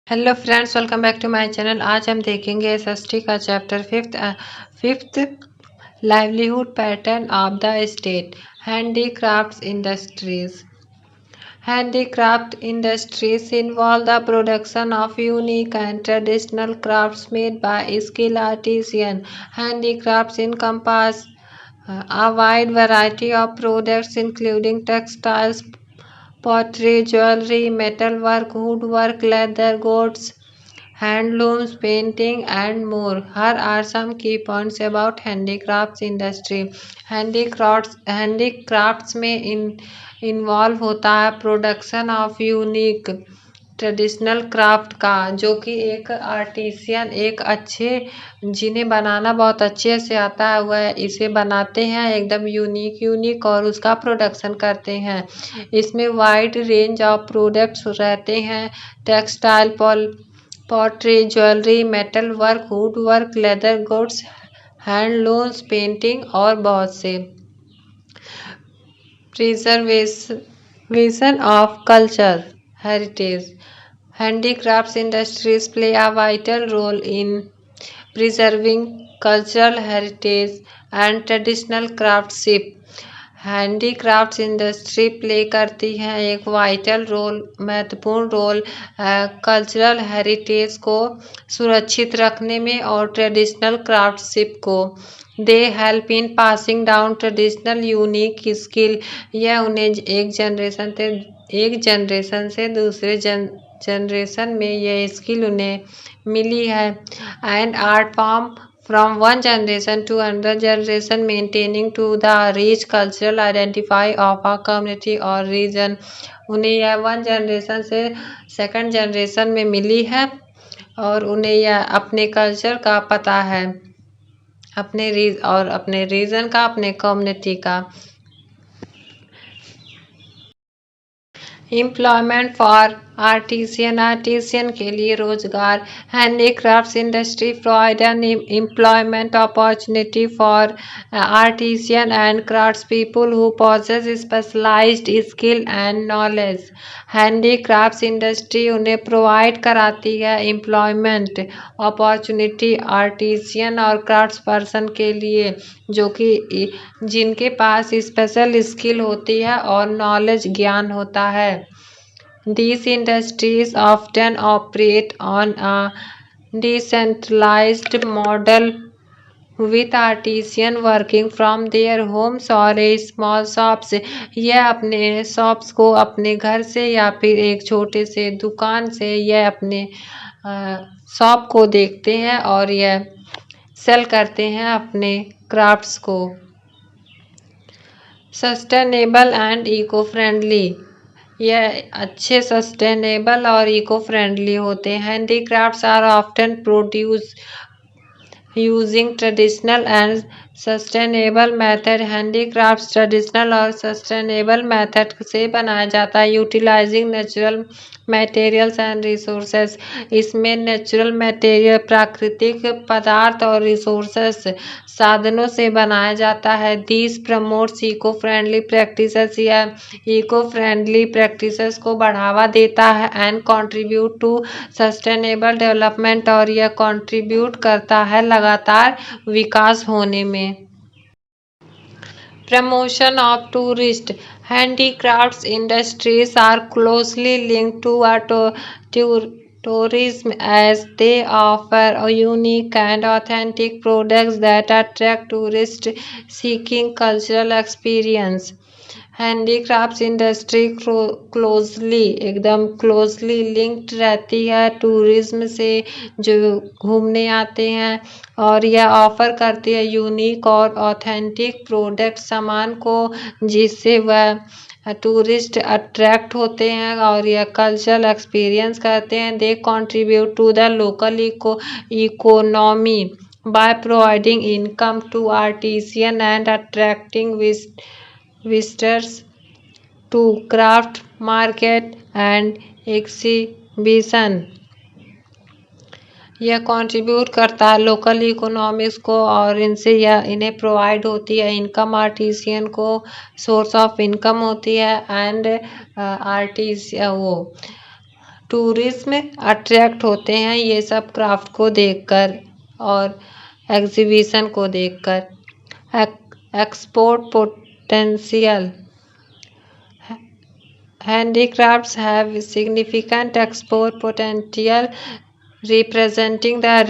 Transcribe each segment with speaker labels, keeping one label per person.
Speaker 1: Hello friends, welcome back to my channel. आज हम देखेंगे एसएसटी का chapter fifth livelihood pattern of the state, handicrafts industries. Handicraft industries involve the production of unique and traditional crafts made by skilled artisans. Handicrafts encompass a wide variety of products including textiles, pottery, jewelry, metalwork, woodwork, leather goods, handlooms, painting, and more. Here are some key points about handicrafts industry. handicrafts में involve होता है production of unique traditional craft का, जो कि एक artisan एक अच्छे जिन्हें बनाना बहुत अच्छे से आता है वह इसे बनाते हैं एकदम यूनिक और उसका प्रोडक्शन करते हैं। इसमें वाइड रेंज ऑफ प्रोडक्ट्स रहते हैं। Textile, pottery, jewellery, metal work, would work, leather goods, handlooms, painting और बहुत से। Preservation of culture heritage. Handicrafts industries play a vital role in preserving cultural heritage and traditional craftsmanship. Handicrafts industry play करती है एक vital role, महत्वपूर्ण role cultural heritage को सुरक्षित रखने में और ट्रेडिशनल क्राफ्टशिप को। They help in passing down traditional unique skill. यह उन्हें एक जनरेशन से दूसरे जनरेशन में यह स्किल उन्हें मिली है। And art form from one generation to another generation, maintaining to the rich cultural identity of a community or region. उन्हें यह वन जनरेशन से सेकंड जनरेशन में मिली है और उन्हें यह अपने कल्चर का पता है, अपने रीजन का, अपने कम्युनिटी का। एम्प्लॉयमेंट फॉर आर्टिसियन के लिए रोजगार। Handicrafts industry provide an employment opportunity for artisan and crafts people who possess specialised skill and knowledge. Handicrafts industry उन्हें प्रोवाइड कराती है एम्प्लॉयमेंट अपॉर्चुनिटी आर्टिसियन और क्राफ्ट्स पर्सन के लिए, जो कि जिनके पास स्पेशल स्किल होती है और नॉलेज ज्ञान होता है। These industries often operate on a decentralized model with artisans working from their homes or a small shops. यह अपने शॉप्स को अपने घर से या फिर एक छोटे से दुकान से यह अपने शॉप को देखते हैं और यह सेल करते हैं अपने क्राफ्ट्स को। Sustainable and eco friendly. यह अच्छे सस्टेनेबल और इको फ्रेंडली होते हैं। Handicrafts are often produce using traditional and sustainable method. Handicrafts traditional और सस्टेनेबल मेथड से बनाया जाता है utilising natural materials and resources. इसमें नेचुरल मटेरियल, प्राकृतिक पदार्थ और रिसोर्सेस साधनों से बनाया जाता है। This promotes eco friendly practices. यह इको फ्रेंडली प्रैक्टिसेस को बढ़ावा देता है and contribute to sustainable development, और यह कंट्रीब्यूट करता है लगातार विकास होने में। Promotion of tourist. Handicrafts industries are closely linked to tourism, as they offer a unique and authentic products that attract tourists seeking cultural experience. Handicrafts industry एकदम closely linked रहती है टूरिज्म से, जो घूमने आते हैं, और यह ऑफर करती है यूनिक और ऑथेंटिक प्रोडक्ट सामान को, जिससे वह टूरिस्ट अट्रैक्ट होते हैं और यह कल्चरल एक्सपीरियंस करते हैं। They contribute to the local economy by providing income to artisans and attracting visitors to craft market and exhibition. यह कंट्रीब्यूट करता है लोकल इकोनॉमिक्स को और इन्हें प्रोवाइड होती है इनकम, आर्टिसियन को सोर्स ऑफ इनकम होती है एंड टूरिज्म अट्रैक्ट होते हैं ये सब क्राफ्ट को देखकर और एग्जीबिशन को देखकर। Export potential, handicrafts have significant export potential, representing the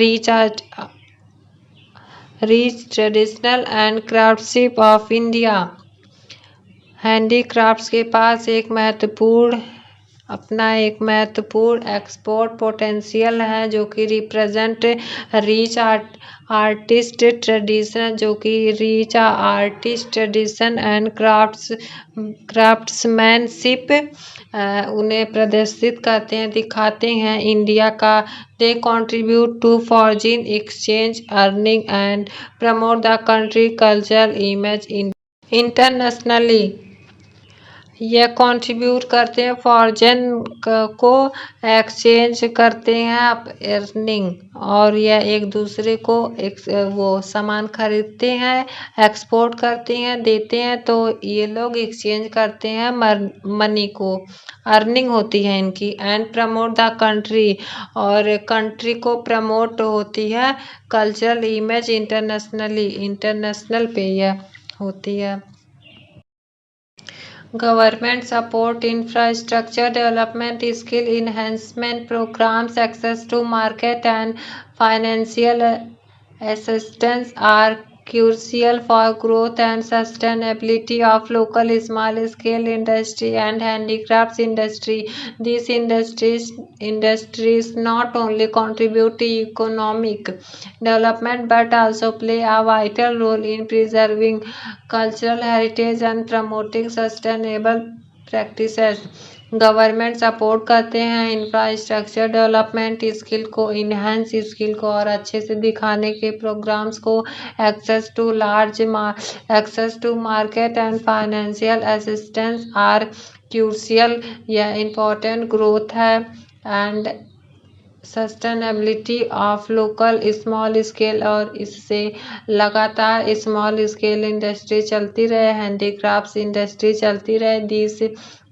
Speaker 1: rich traditional and craftsmanship of India. Handicrafts के पास एक महत्वपूर्ण एक्सपोर्ट पोटेंशियल है जो कि represent rich artist tradition and craftsmanship उन्हें प्रदर्शित करते हैं, दिखाते हैं इंडिया का। They contribute to foreign exchange earning and promote the country cultural image internationally. यह कंट्रीब्यूट करते हैं फॉरेन को, एक्सचेंज करते हैं अर्निंग, और यह एक दूसरे को वो सामान खरीदते हैं, एक्सपोर्ट करते हैं, देते हैं, तो ये लोग एक्सचेंज करते हैं मनी को, अर्निंग होती है इनकी। एंड प्रमोट द कंट्री, और कंट्री को प्रमोट होती है कल्चरल इमेज इंटरनेशनली, इंटरनेशनल पे यह होती है। Government support infrastructure development, skill enhancement programs, access to market and financial assistance are crucial for growth and sustainability of local small-scale industry and handicrafts industry. These industries not only contribute to economic development but also play a vital role in preserving cultural heritage and promoting sustainable practices. Government support करते हैं infrastructure development, skill को और अच्छे से दिखाने के programmes को, access to market and financial assistance are crucial, यह इम्पोर्टेंट ग्रोथ है and sustainability of local small scale, और इससे लगातार स्मॉल स्केल इंडस्ट्री चलती रहे, हैंडीक्राफ्ट्स इंडस्ट्री चलती रहे। This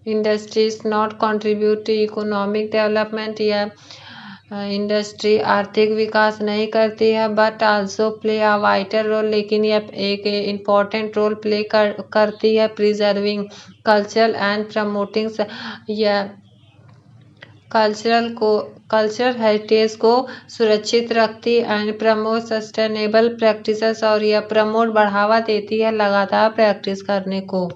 Speaker 1: industries not contribute to economic development, यह इंडस्ट्री आर्थिक विकास नहीं करती है, but also play a vital role, लेकिन यह एक इम्पॉर्टेंट रोल प्ले करती है प्रिजर्विंग कल्चर एंड प्रमोटिंग, यह कल्चरल हेरिटेज को सुरक्षित रखती एंड प्रमोट सस्टेनेबल प्रैक्टिसेस, और यह प्रमोट बढ़ावा देती है लगातार प्रैक्टिस करने को।